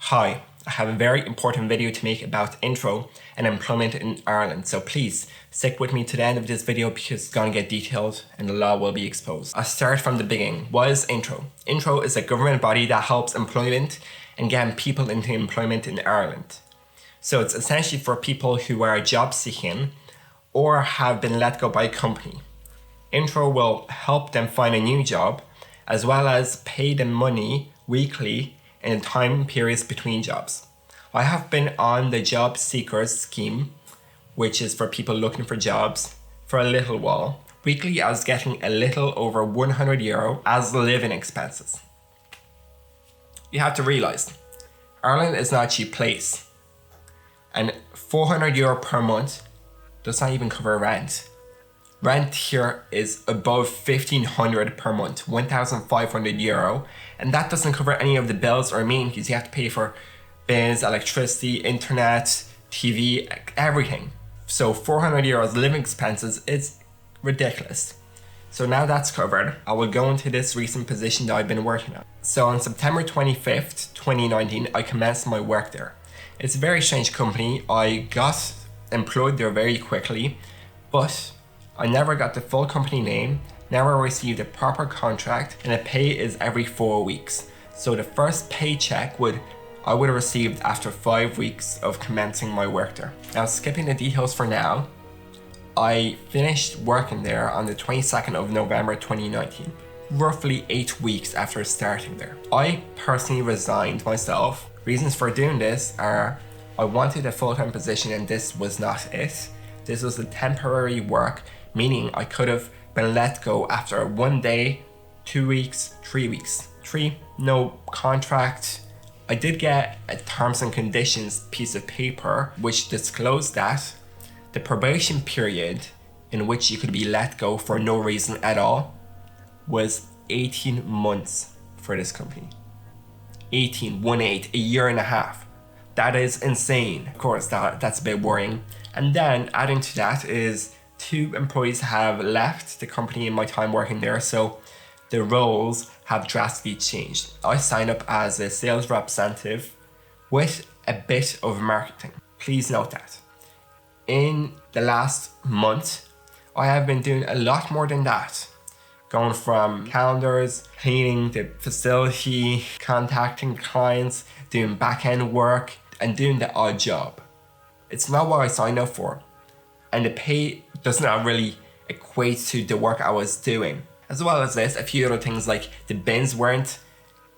Hi, I have a very important video to make about Intreo and employment in Ireland, so please stick with me to the end of this video because it's going to get detailed and the law will be exposed. I'll start from the beginning. What is Intreo? Intreo is a government body that helps employment and getting people into employment in Ireland. So it's essentially for people who are job seeking or have been let go by a company. Intreo will help them find a new job as well as pay them money weekly in time periods between jobs. I have been on the job seekers scheme, which is for people looking for jobs, for a little while. Weekly I was getting a little over €100 as living expenses. You have to realise, Ireland is not a cheap place, and €400 per month does not even cover rent. Rent here is above €1,500 per month, €1,500, and that doesn't cover any of the bills or amenities. You have to pay for bills, electricity, internet, TV, everything. So €400 living expenses is ridiculous. So now that's covered, I will go into this recent position that I've been working on. So on September 25th, 2019, I commenced my work there. It's a very strange company. I got employed there very quickly, but I never got the full company name, never received a proper contract, and the pay is every 4 weeks. So the first paycheck I would have received after 5 weeks of commencing my work there. Now, skipping the details for now, I finished working there on the 22nd of November 2019, roughly 8 weeks after starting there. I personally resigned myself. Reasons for doing this are I wanted a full-time position and this was not it. This was a temporary work, meaning I could have been let go after 1 day, 2 weeks, 3 weeks. No contract. I did get a terms and conditions piece of paper which disclosed that the probation period in which you could be let go for no reason at all was 18 months for this company. 18, a year and a half. That is insane. Of course, that's a bit worrying. And then adding to that is 2 employees have left the company in my time working there, so the roles have drastically changed. I signed up as a sales representative with a bit of marketing. Please note that. In the last month, I have been doing a lot more than that. Going from calendars, cleaning the facility, contacting clients, doing back-end work, and doing the odd job. It's not what I signed up for, and the pay does not really equate to the work I was doing. As well as this, a few other things like the bins weren't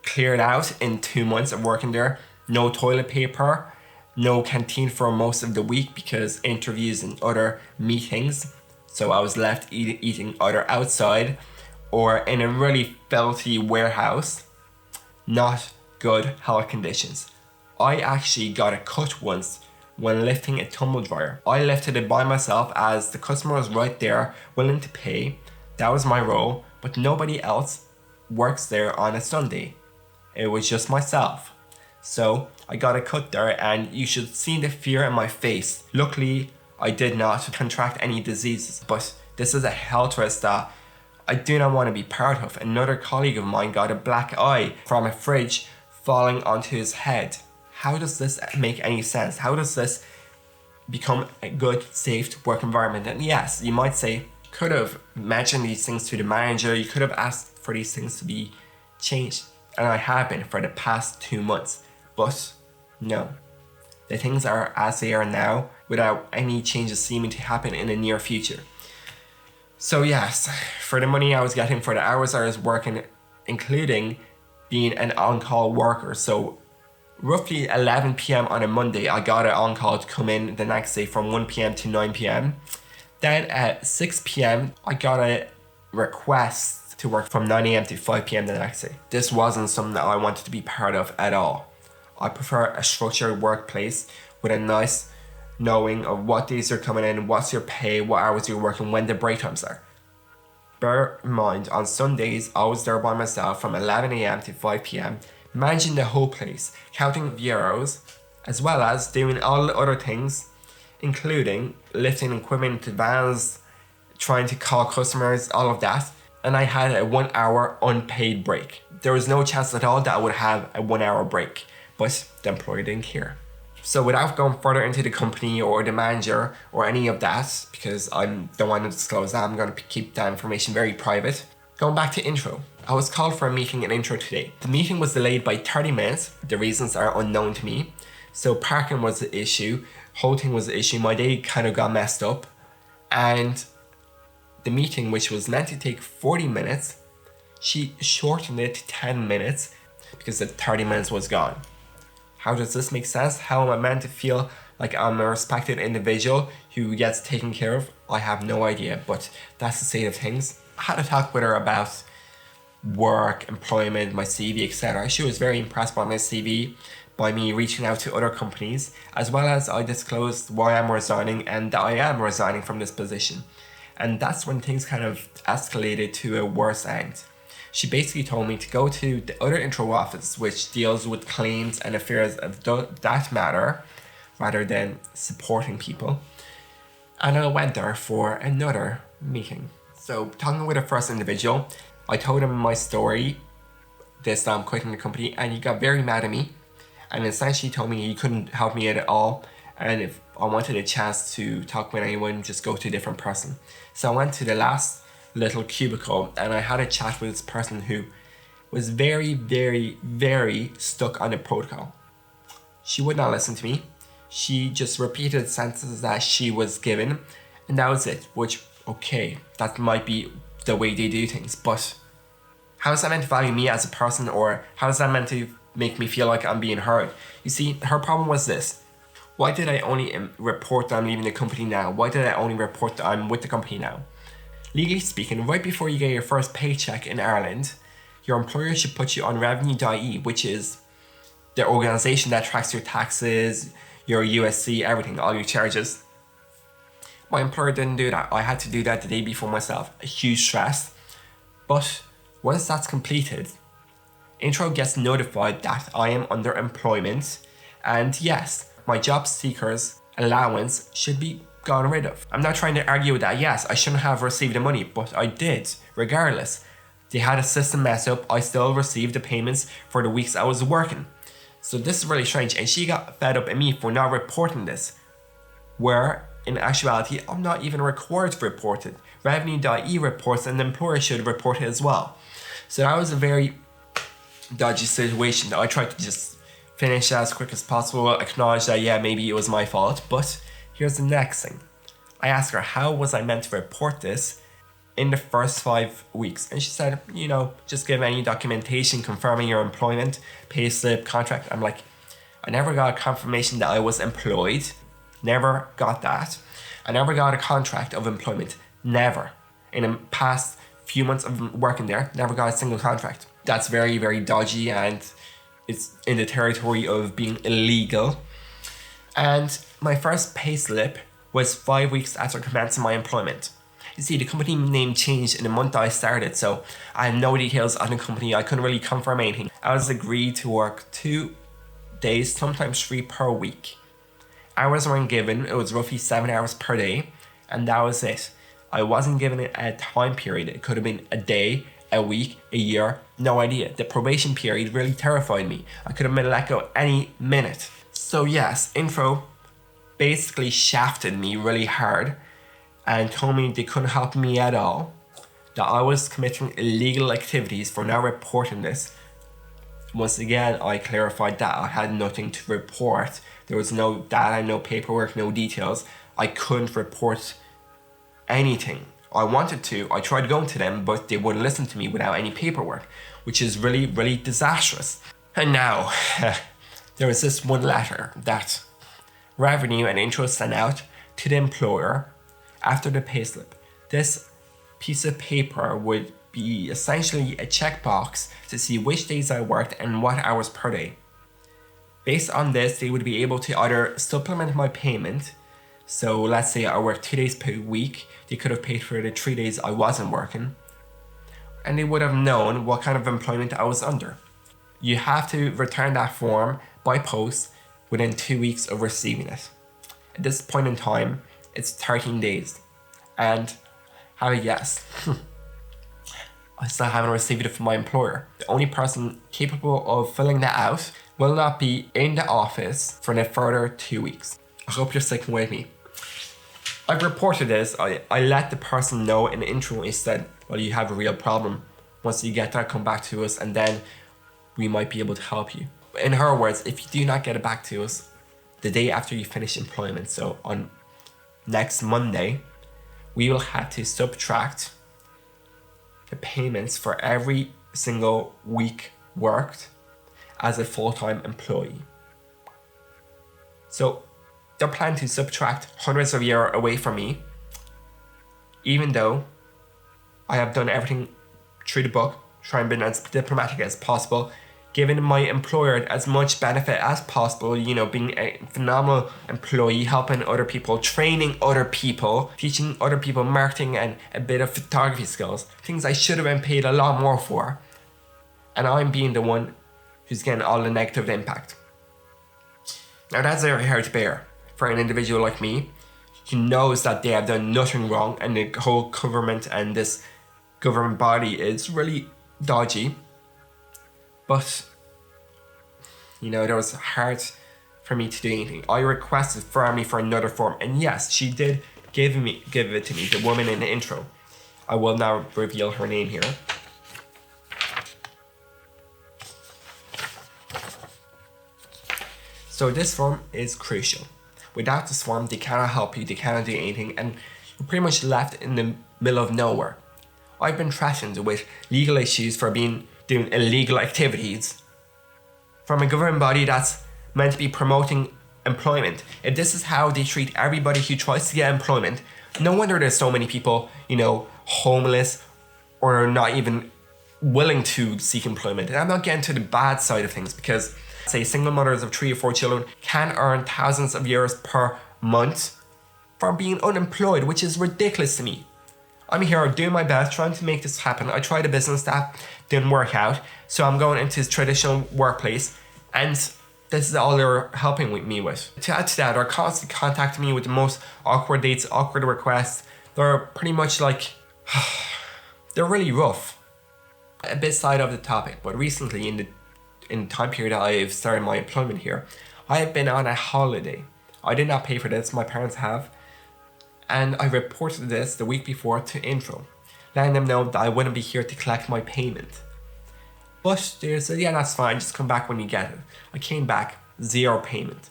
cleared out in 2 months of working there, no toilet paper, no canteen for most of the week because interviews and other meetings, so I was left eating either outside or in a really filthy warehouse. Not good health conditions. I actually got a cut once when lifting a tumble dryer. I lifted it by myself as the customer was right there willing to pay. That was my role, but nobody else works there on a Sunday. It was just myself. So I got a cut there and you should see the fear in my face. Luckily, I did not contract any diseases, but this is a health risk that I do not want to be part of. Another colleague of mine got a black eye from a fridge falling onto his head. How does this make any sense? How does this become a good, safe work environment? And yes, you might say, could have mentioned these things to the manager, you could have asked for these things to be changed. And I have been for the past 2 months, but no. The things are as they are now without any changes seeming to happen in the near future. So yes, for the money I was getting for the hours I was working, including being an on-call worker, so roughly 11 p.m. on a Monday, I got an on-call to come in the next day from 1 p.m. to 9 p.m. Then at 6 p.m., I got a request to work from 9 a.m. to 5 p.m. the next day. This wasn't something that I wanted to be part of at all. I prefer a structured workplace with a nice knowing of what days you're coming in, what's your pay, what hours you're working, when the break times are. Bear in mind, on Sundays, I was there by myself from 11 a.m. to 5 p.m., managing the whole place, counting the euros, as well as doing all the other things, including lifting equipment into vans, trying to call customers, all of that. And I had a 1 hour unpaid break. There was no chance at all that I would have a 1 hour break. but the employer didn't care. So without going further into the company or the manager or any of that, because I don't want to disclose that, I'm going to keep that information very private. Going back to Intreo, I was called for a meeting in Intreo today. The meeting was delayed by 30 minutes. The reasons are unknown to me. So parking was the issue, whole thing was the issue, my day kind of got messed up, and the meeting, which was meant to take 40 minutes, she shortened it to 10 minutes because the 30 minutes was gone. How does this make sense? How am I meant to feel like I'm a respected individual who gets taken care of? I have no idea, but that's the state of things. I had a talk with her about work, employment, my CV, etc. She was very impressed by my CV, by me reaching out to other companies, as well as I disclosed why I'm resigning and that I am resigning from this position. And that's when things kind of escalated to a worse end. She basically told me to go to the other Intreo office, which deals with claims and affairs of that matter, rather than supporting people. And I went there for another meeting. So talking with the first individual, I told him my story, this I'm quitting the company, and he got very mad at me. And essentially told me he couldn't help me at all. And if I wanted a chance to talk with anyone, just go to a different person. So I went to the last little cubicle and I had a chat with this person who was very, very, very stuck on the protocol. She would not listen to me. She just repeated sentences that she was given, and that was it, which, okay, that might be the way they do things, but how is that meant to value me as a person, or how is that meant to make me feel like I'm being heard? You see, her problem was this. Why did I only report that I'm leaving the company now? Why did I only report that I'm with the company now? Legally speaking, right before you get your first paycheck in Ireland, your employer should put you on revenue.ie, which is the organization that tracks your taxes, your USC, everything, all your charges. My employer didn't do that. I had to do that the day before myself. A huge stress. But once that's completed, Intreo gets notified that I am under employment, and yes, my job seekers allowance should be gotten rid of. I'm not trying to argue with that. Yes, I shouldn't have received the money, but I did, regardless. They had a system mess up, I still received the payments for the weeks I was working. So this is really strange, and she got fed up at me for not reporting this, where in actuality, I'm not even required to report it. Revenue.e reports, and the employer should report it as well. So that was a very dodgy situation that I tried to just finish as quick as possible, acknowledge that yeah, maybe it was my fault, but here's the next thing. I asked her, how was I meant to report this in the first 5 weeks? And she said, just give any documentation confirming your employment, payslip, contract. I'm like, I never got a confirmation that I was employed. Never got that. I never got a contract of employment. Never. In the past few months of working there, never got a single contract. That's very, very dodgy, and it's in the territory of being illegal. And my first payslip was 5 weeks after commencing my employment. You see, the company name changed in the month I started, so I had no details on the company. I couldn't really confirm anything. I was agreed to work 2 days, sometimes 3 per week. Hours weren't given. It was roughly 7 hours per day, and that was it. I wasn't given a time period. It could have been a day, a week, a year, no idea. The probation period really terrified me. I could have been let go any minute. So yes, Intreo basically shafted me really hard and told me they couldn't help me at all, that I was committing illegal activities for not reporting this. Once again, I clarified that I had nothing to report. There was no data, no paperwork, no details. I couldn't report anything. I wanted to. I tried going to them, but they wouldn't listen to me without any paperwork, which is really, really disastrous. And now, there was this one letter that Revenue and Intreo sent out to the employer after the payslip. This piece of paper would be essentially a checkbox to see which days I worked and what hours per day. Based on this, they would be able to either supplement my payment. So let's say I worked 2 days per week, they could have paid for the 3 days I wasn't working, and they would have known what kind of employment I was under. You have to return that form by post within 2 weeks of receiving it. At this point in time, it's 13 days. And have a guess. I still haven't received it from my employer. The only person capable of filling that out will not be in the office for the further 2 weeks. I hope you're sticking with me. I've reported this. I let the person know in the intro. I said, well, you have a real problem. Once you get that, come back to us and then we might be able to help you. In her words, if you do not get it back to us the day after you finish employment, so on next Monday, we will have to subtract the payments for every single week worked as a full-time employee. So they're planning to subtract hundreds of euros away from me, even though I have done everything through the book, trying to be as diplomatic as possible, giving my employer as much benefit as possible, you know, being a phenomenal employee, helping other people, training other people, teaching other people marketing and a bit of photography skills, things I should have been paid a lot more for. And I'm being the one who's getting all the negative impact. Now that's very hard to bear for an individual like me who knows that they have done nothing wrong and the whole government and this government body is really dodgy. But, you know, it was hard for me to do anything. I requested firmly for another form, and yes, she did give it to me, the woman in the intro. I will now reveal her name here. So this form is crucial. Without this form, they cannot help you, they cannot do anything, and you're pretty much left in the middle of nowhere. I've been threatened with legal issues for doing illegal activities from a government body that's meant to be promoting employment. If this is how they treat everybody who tries to get employment, no wonder there's so many people, you know, homeless or not even willing to seek employment. And I'm not getting to the bad side of things because, say, single mothers of 3 or 4 children can earn thousands of euros per month from being unemployed, which is ridiculous to me. I'm here doing my best, trying to make this happen. I tried a business that didn't work out, so I'm going into this traditional workplace, and this is all they're helping me with. To add to that, they're constantly contacting me with the most awkward dates, awkward requests. They're pretty much like, they're really rough. A bit side of the topic, but recently in the time period I've started my employment here, I have been on a holiday. I did not pay for this, my parents have. And I reported this the week before to Intreo, letting them know that I wouldn't be here to collect my payment. But they said, yeah, that's fine, just come back when you get it. I came back, 0 payment.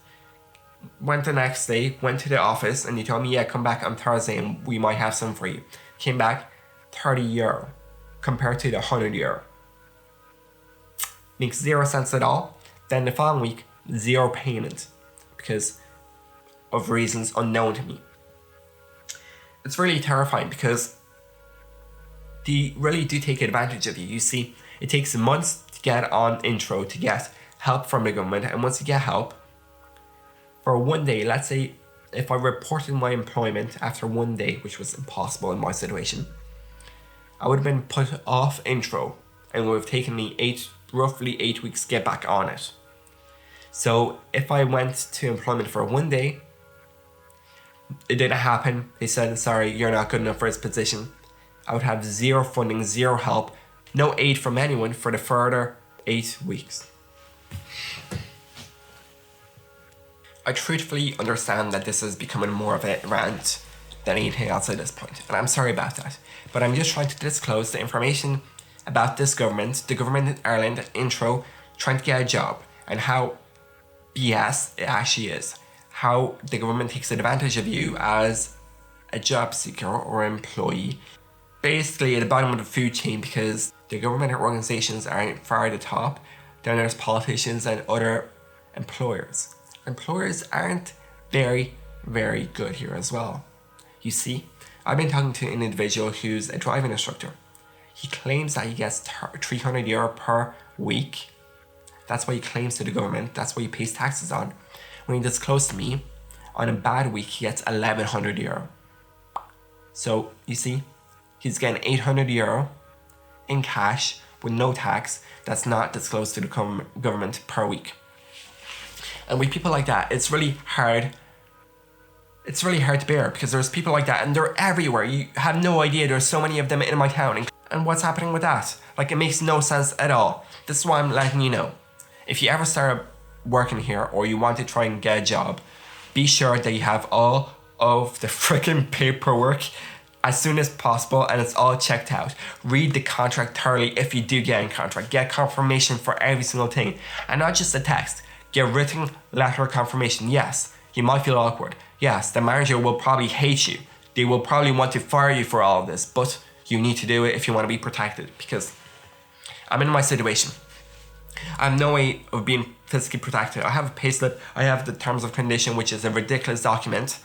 Went the next day, went to the office, and they told me, yeah, come back on Thursday and we might have some for you. Came back, 30 euro compared to the 100 euro. Makes 0 sense at all. Then the following week, 0 payment because of reasons unknown to me. It's really terrifying because they really do take advantage of you. You see, it takes months to get on Intreo to get help from the government, and once you get help, for 1 day, let's say if I reported my employment after 1 day, which was impossible in my situation, I would have been put off Intreo and it would have taken me roughly 8 weeks to get back on it. So if I went to employment for 1 day, it didn't happen. They said, sorry, you're not good enough for this position. I would have 0 funding, 0 help, no aid from anyone for the further 8 weeks. I truthfully understand that this is becoming more of a rant than anything else at this point, and I'm sorry about that. But I'm just trying to disclose the information about this government, the government in Ireland, Intreo, trying to get a job, and how BS it actually is. How the government takes advantage of you as a job seeker or employee, basically at the bottom of the food chain, because the government organizations aren't far at the top. Then there's politicians and other employers. Employers aren't very, very good here as well. You see, I've been talking to an individual who's a driving instructor. He claims that he gets 300 euro per week. That's what he claims to the government. That's what he pays taxes on. When he disclosed to me, on a bad week, he gets 1,100 euro. So, you see, he's getting 800 euro in cash with no tax that's not disclosed to the government per week. And with people like that, it's really hard. It's really hard to bear because there's people like that and they're everywhere. You have no idea. There's so many of them in my town. And what's happening with that? Like, it makes no sense at all. This is why I'm letting you know. If you ever start working here or you want to try and get a job, be sure that you have all of the freaking paperwork as soon as possible and it's all checked out. Read the contract thoroughly if you do get in contract. Get confirmation for every single thing and not just a text. Get written letter confirmation. Yes, you might feel awkward. Yes, the manager will probably hate you. They will probably want to fire you for all of this, but you need to do it if you want to be protected, because I'm in my situation. I have no way of being physically protected. I have a payslip, I have the terms of condition, which is a ridiculous document,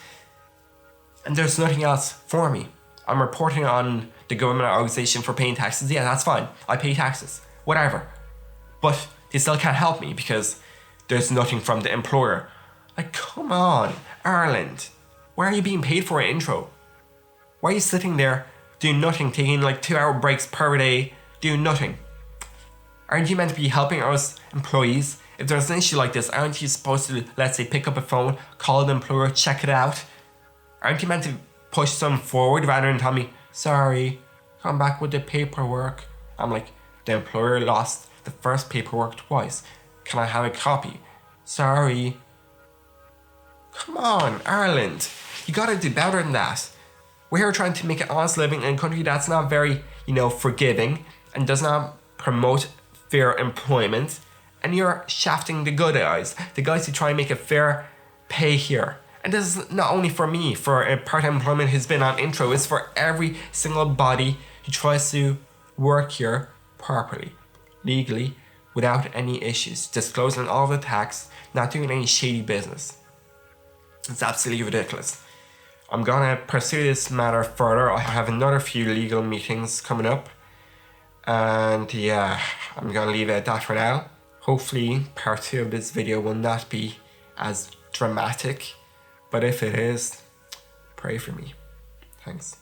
and there's nothing else for me. I'm reporting on the government organization for paying taxes. Yeah, that's fine. I pay taxes, whatever. But they still can't help me because there's nothing from the employer. Like, come on, Ireland. Why are you being paid for an Intreo? Why are you sitting there doing nothing, taking like 2-hour breaks per day, doing nothing? Aren't you meant to be helping us employees? If there's an issue like this, aren't you supposed to, let's say, pick up a phone, call the employer, check it out? Aren't you meant to push some forward rather than tell me, sorry, come back with the paperwork? I'm like, the employer lost the first paperwork twice. Can I have a copy? Sorry. Come on, Ireland. You gotta do better than that. We're here trying to make an honest living in a country that's not very, forgiving and does not promote fair employment. And you're shafting the good guys, the guys who try and make a fair pay here. And this is not only for me, for a part-time employment who's been on Intreo, it's for every single body who tries to work here properly, legally, without any issues, disclosing all the tax, not doing any shady business. It's absolutely ridiculous. I'm gonna pursue this matter further. I have another few legal meetings coming up. And yeah, I'm gonna leave it at that for now. Hopefully part 2 of this video will not be as dramatic, but if it is, pray for me. Thanks.